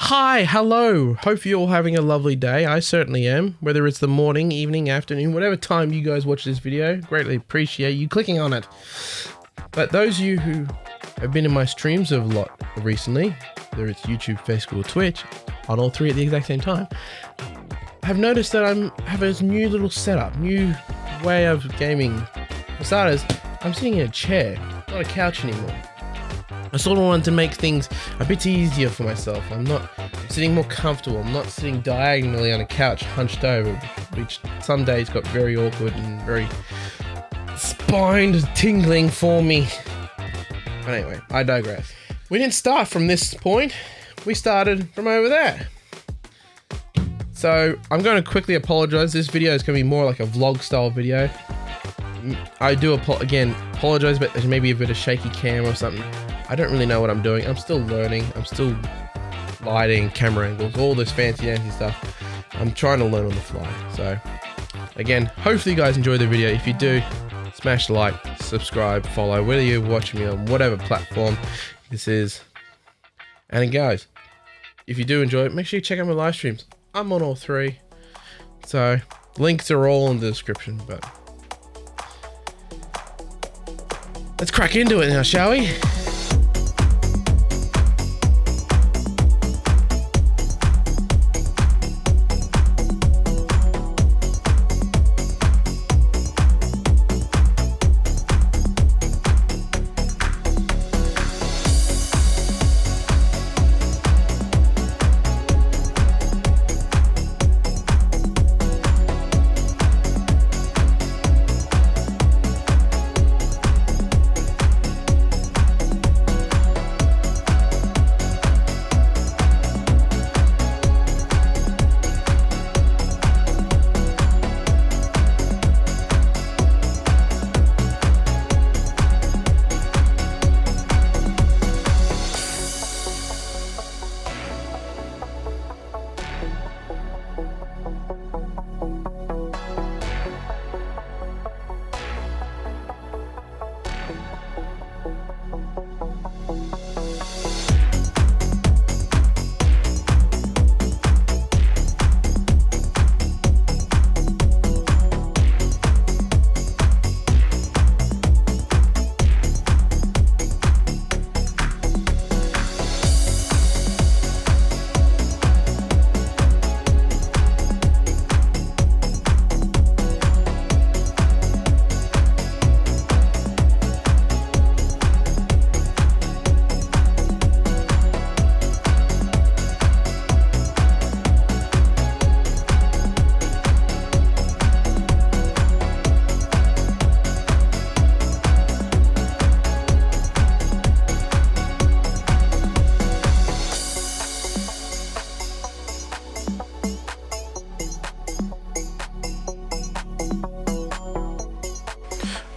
Hi, hello. Hope you're all having a lovely day. I certainly am. Whether it's the morning, evening, afternoon, whatever time you guys watch this video, greatly appreciate you clicking on it. But those of you who have been in my streams a lot recently, whether it's YouTube, Facebook, or Twitch, on all three at the exact same time, have noticed that I have a new little setup, new way of gaming. For starters, I'm sitting in a chair, not a couch anymore. I sort of wanted to make things a bit easier for myself. I'm sitting more comfortable. I'm not sitting diagonally on a couch hunched over, which some days got very awkward and very spine tingling for me. But anyway, I digress. We didn't start from this point. We started from over there. So I'm going to quickly apologize. This video is going to be more like a vlog style video. I do apologize, but there's maybe a bit of shaky cam or something. I don't really know what I'm doing. I'm still learning. I'm still lighting, camera angles, all this fancy stuff. I'm trying to learn on the fly. So again, hopefully you guys enjoy the video. If you do, smash the like, subscribe, follow, whether you're watching me on whatever platform this is. And guys, if you do enjoy it, make sure you check out my live streams. I'm on all three. So links are all in the description, but let's crack into it now, shall we?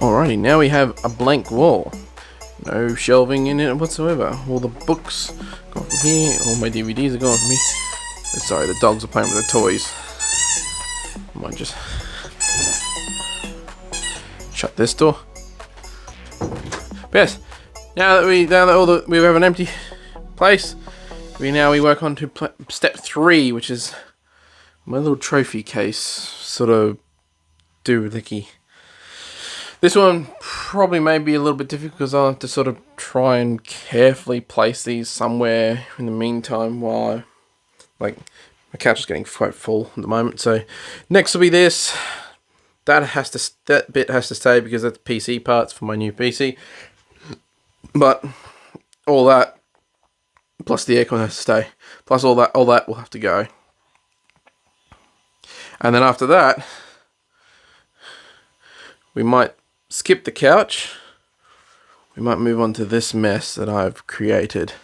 Alrighty, now we have a blank wall. No shelving in it whatsoever. All the books gone from here, all my DVDs are gone from here. Sorry, the dogs are playing with the toys. I might just shut this door. But yes, now that we have an empty place, we work on to step 3, which is my little trophy case sort of doohickey. This one probably may be a little bit difficult because I'll have to sort of try and carefully place these somewhere in the meantime while my couch is getting quite full at the moment. So next will be this. That bit has to stay because that's PC parts for my new PC. But all that plus the aircon has to stay. Plus all that will have to go. And then after that, we might skip the couch. We might move on to this mess that I've created.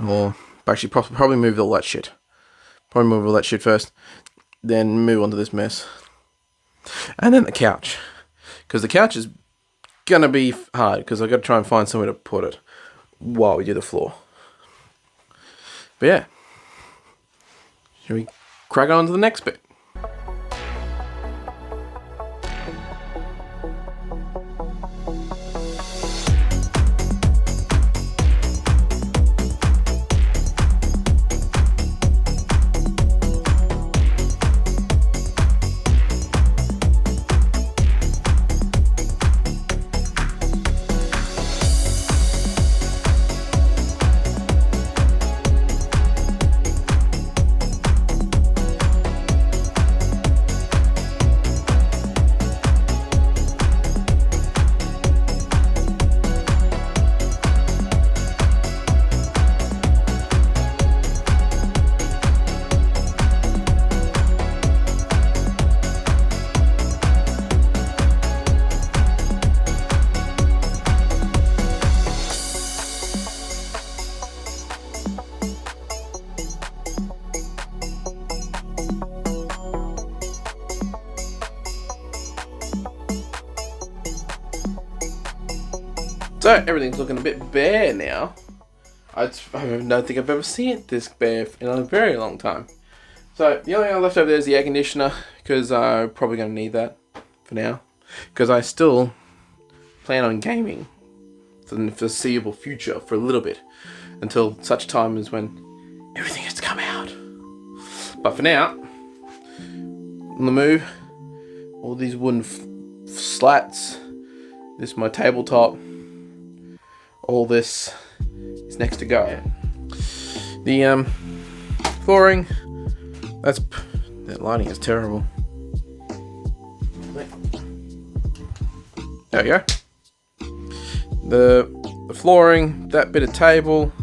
Or actually probably move all that shit. Probably move all that shit first. Then move on to this mess. And then the couch. Because the couch is going to be hard. Because I've got to try and find somewhere to put it while we do the floor. But yeah. Shall we crack on to the next bit? So everything's looking a bit bare now. I don't think I've ever seen it this bare in a very long time. So the only thing I left over there is the air conditioner, because I'm probably going to need that for now, because I still plan on gaming for the foreseeable future for a little bit, until such time as when everything has to come out. But for now, on the move, all these wooden slats, this is my tabletop, all this is next to go. The flooring, that lighting is terrible. There we go. The flooring, that bit of table,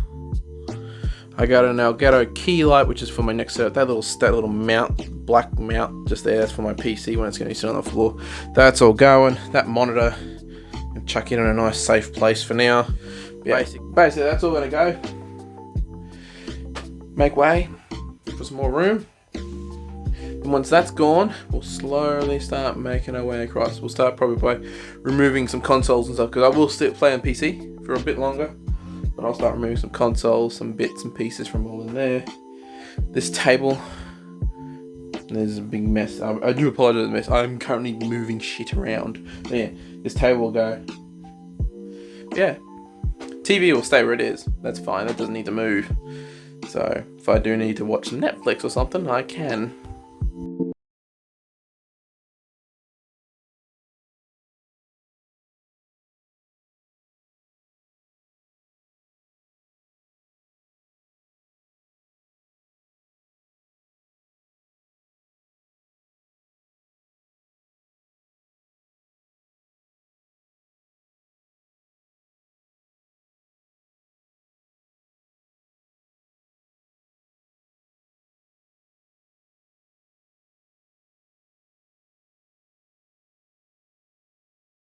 I got an Elgato key light, which is for my next setup. That little mount, black mount just there, that's for my PC when it's going to be sitting on the floor. That's all going. That monitor, and chuck it in a nice safe place for now. Yeah, basically that's all going to go. Make way for some more room. And once that's gone, we'll slowly start making our way across. We'll start probably by removing some consoles and stuff, because I will still play on PC for a bit longer. But I'll start removing some consoles, some bits and pieces from all in there. This table, there's a big mess. I do apologize for the mess. I'm currently moving shit around. But yeah, this table will go. Yeah, TV will stay where it is. That's fine. That doesn't need to move. So if I do need to watch Netflix or something, I can.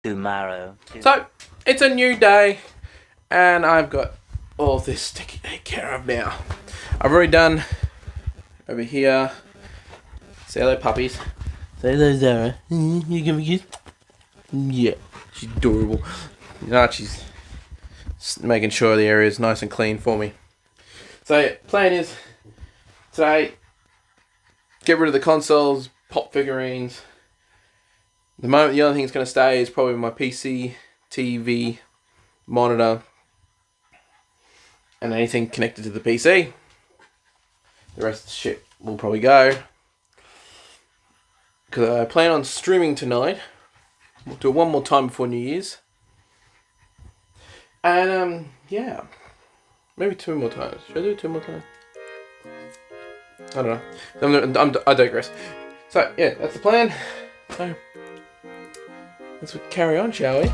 Tomorrow. So it's a new day, and I've got all this to take care of now. I've already done over here. Say hello, puppies. Say hello, Zara. You give me a kiss? Yeah, she's adorable. You know, she's making sure the area is nice and clean for me. So plan is today, get rid of the consoles, pop figurines. The only thing that's going to stay is probably my PC, TV, monitor, and anything connected to the PC. The rest of the shit will probably go. Because I plan on streaming tonight. We'll do it one more time before New Year's. And, yeah. Maybe 2 more times. Should I do it 2 more times? I don't know. I digress. So, yeah, that's the plan. So, let's carry on, shall we?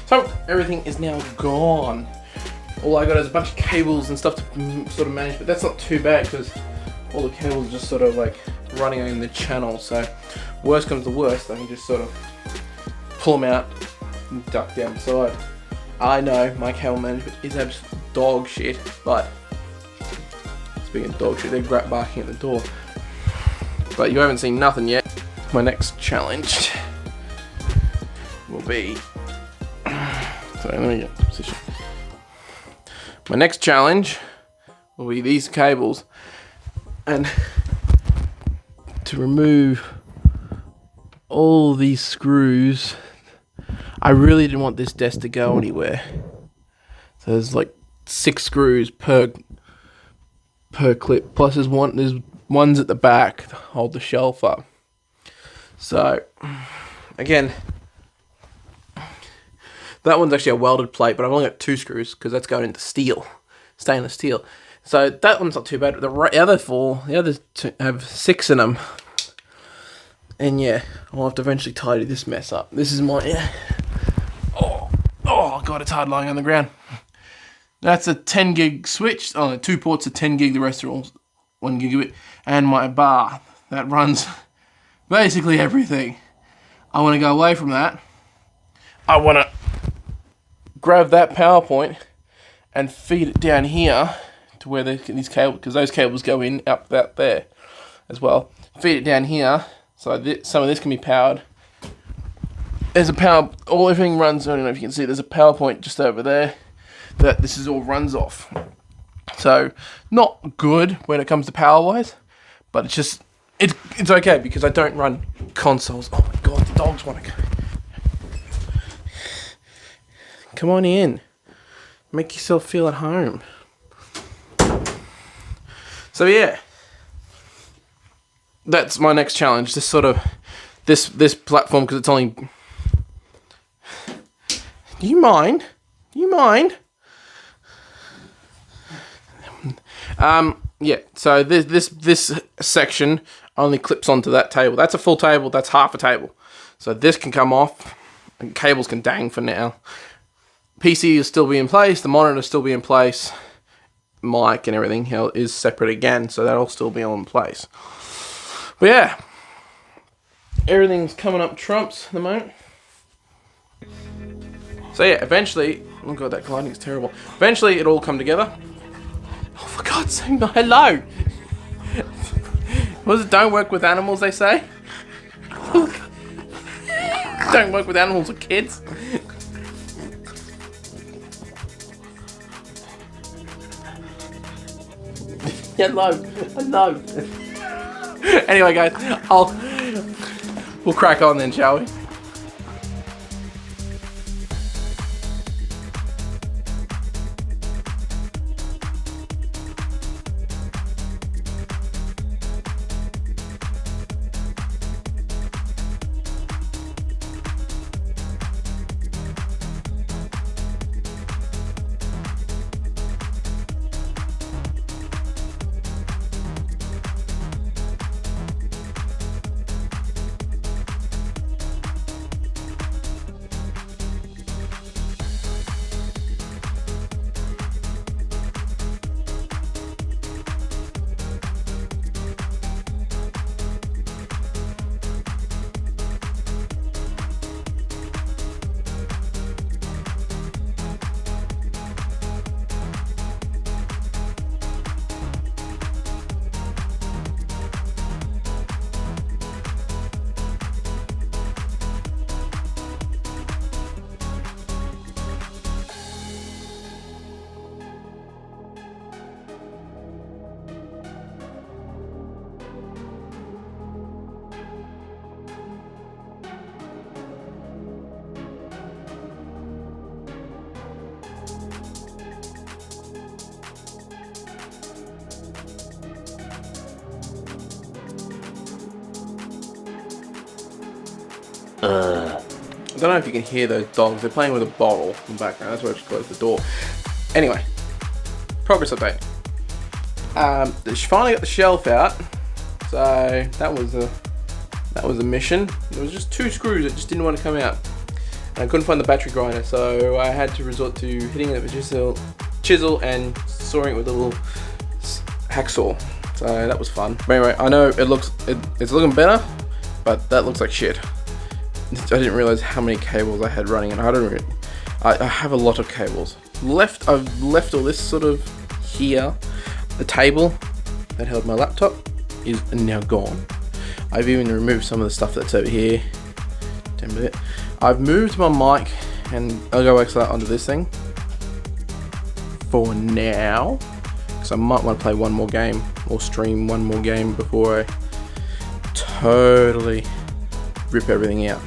So everything is now gone. All I got is a bunch of cables and stuff to sort of manage, but that's not too bad because all the cables are just sort of like running in the channel. So worst comes to worst, I can just sort of pull them out and duck down the side. I know my cable management is absolute dog shit, but speaking of dog shit, they're barking at the door. But you haven't seen nothing yet. My next challenge will be. Sorry, let me get in position. My next challenge will be these cables, and to remove all these screws. I really didn't want this desk to go anywhere. So there's like 6 screws per clip. Plus there's ones at the back to hold the shelf up. So again, that one's actually a welded plate, but I've only got 2 screws because that's going into steel, stainless steel. So that one's not too bad. The other 2 have 6 in them. And yeah, I'll have to eventually tidy this mess up. This is my, oh god, it's hard lying on the ground. That's a 10 gig switch. Oh, 2 ports are 10 gig, the rest are all 1 gigabit. And my bar, that runs basically everything. I want to go away from that. I want to grab that power point and feed it down here to where these cables, because those cables go in up that there as well. Feed it down here so some of this can be powered. There's a everything runs. I don't know if you can see. There's a power point just over there that this is all runs off. So not good when it comes to power wise, but it's okay because I don't run consoles. Oh my god, the dogs want to go. Come on in. Make yourself feel at home. So yeah, that's my next challenge. This platform, because it's only. Do you mind? Yeah. So this section only clips onto that table. That's a full table. That's half a table. So this can come off, and cables can dang for now. PC will still be in place. The monitor will still be in place. Mic and everything is separate again, so that'll still be all in place. But yeah, everything's coming up trumps at the moment. So yeah, eventually, oh god, that gliding is terrible. Eventually, it'll all come together. Oh, for God's sake, no, hello! What is it, don't work with animals, they say? Don't work with animals or kids. Hello. Anyway, guys, we'll crack on then, shall we? I don't know if you can hear those dogs. They're playing with a bottle in the background. That's why I just closed the door. Anyway, progress update. She finally got the shelf out. So that was a mission. There was just 2 screws that just didn't want to come out. And I couldn't find the battery grinder, so I had to resort to hitting it with a chisel and sawing it with a little hacksaw. So that was fun. But anyway, I know it's looking better, but that looks like shit. I didn't realize how many cables I had running, and I have a lot of cables. I've left all this sort of here. The table that held my laptop is now gone. I've even removed some of the stuff that's over here. I've moved my mic, and I'll go back to that onto this thing for now, because I might want to play one more game or stream one more game before I totally rip everything out.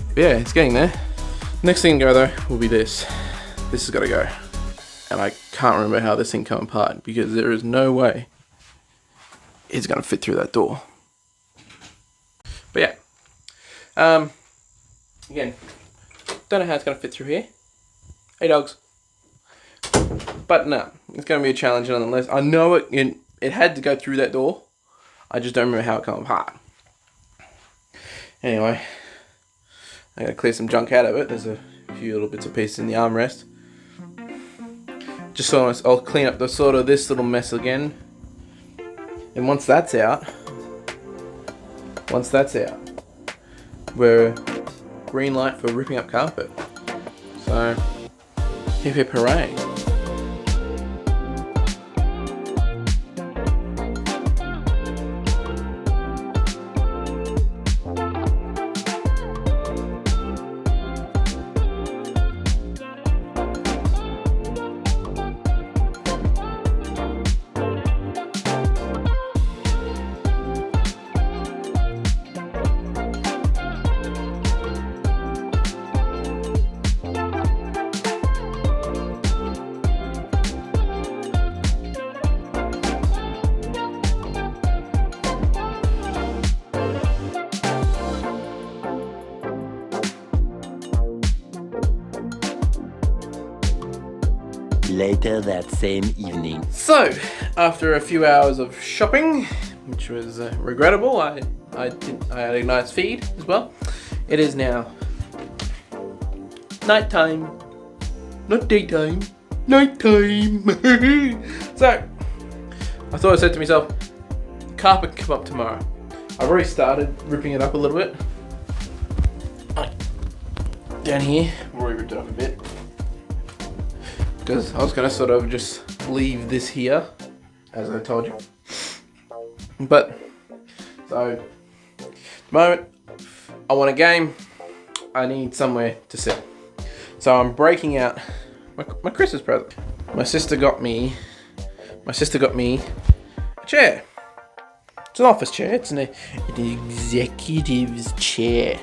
But yeah, it's getting there. Next thing to go though will be this. This has got to go. And I can't remember how this thing come apart because there is no way it's going to fit through that door. But yeah. Again, don't know how it's going to fit through here. Hey dogs. But no, it's going to be a challenge nonetheless. I know it had to go through that door. I just don't remember how it came apart. Anyway, I got to clear some junk out of it. There's a few little bits of pieces in the armrest. Just so I'll clean up the sort of this little mess again. And once that's out, we're green light for ripping up carpet. So, hip hip hooray. Later that same evening. So, after a few hours of shopping, which was regrettable, I had a nice feed as well. It is now nighttime, not daytime, nighttime. So, I thought I said to myself, carpet can come up tomorrow. I've already started ripping it up a little bit. Down here, I've already ripped it up a bit. Because I was going to sort of just leave this here, as I told you. But, so, at the moment, I want a game. I need somewhere to sit. So I'm breaking out my Christmas present. My sister got me a chair. It's an office chair. It's an executive's chair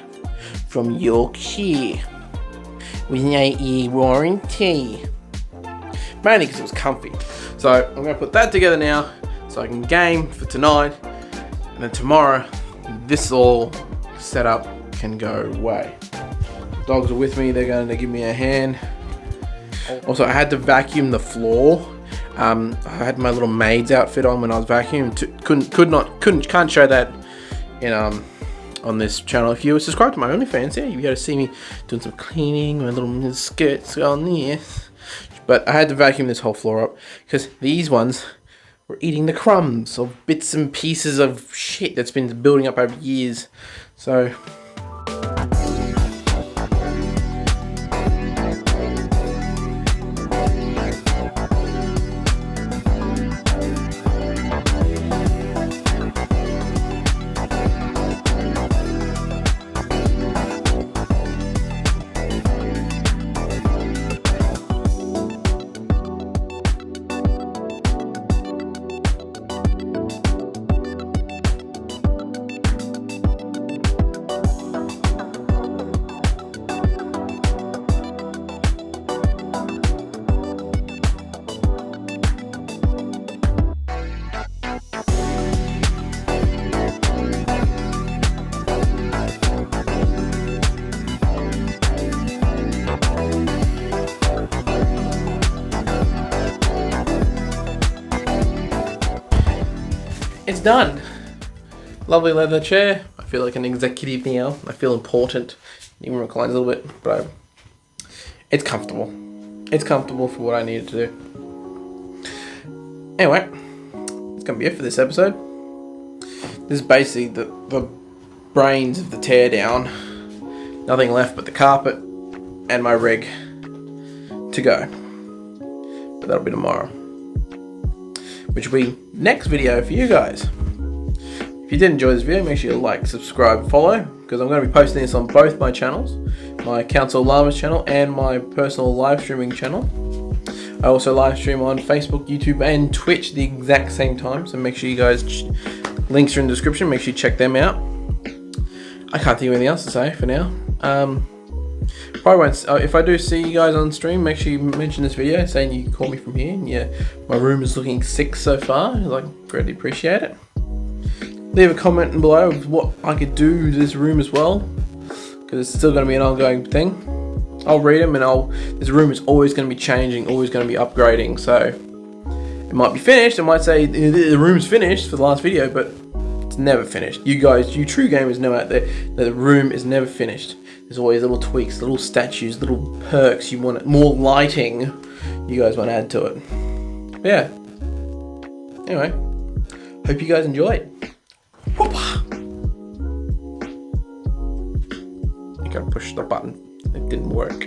from Yorkshire with an 8-year warranty. Mainly because it was comfy. So I'm going to put that together now so I can game for tonight. And then tomorrow, this all set up can go away. The dogs are with me. They're going to give me a hand. Also, I had to vacuum the floor. I had my little maid's outfit on when I was vacuuming. Can't show that in on this channel. If you were subscribed to my OnlyFans, yeah, you got to see me doing some cleaning. My little skirts on there. But I had to vacuum this whole floor up because these ones were eating the crumbs of bits and pieces of shit that's been building up over years. So it's done. Lovely leather chair. I feel like an executive now. I feel important. Even reclines a little bit, but it's comfortable. It's comfortable for what I needed to do. Anyway, that's gonna be it for this episode. This is basically the brains of the teardown. Nothing left but the carpet and my rig to go. But that'll be tomorrow, which will be next video for you guys. If you did enjoy this video, make sure you like, subscribe, follow, because I'm going to be posting this on both my channels, my Council Llamas channel and my personal live streaming channel. I also live stream on Facebook, YouTube and Twitch the exact same time, so make sure you guys Links are in the description. Make sure you check them out. I can't think of anything else to say for now. Probably won't. If I do see you guys on stream, make sure you mention this video saying you call me from here. And yeah, my room is looking sick so far. Like, greatly appreciate it. Leave a comment below of what I could do to this room as well, because it's still going to be an ongoing thing. I'll read them, and this room is always going to be changing, always going to be upgrading. So it might be finished. I might say the room's finished for the last video, but it's never finished. You guys, you true gamers know out there that the room is never finished. There's always little tweaks, little statues, little perks. You want more lighting. You guys want to add to it. But yeah. Anyway, hope you guys enjoyed. I gotta push the button. It didn't work.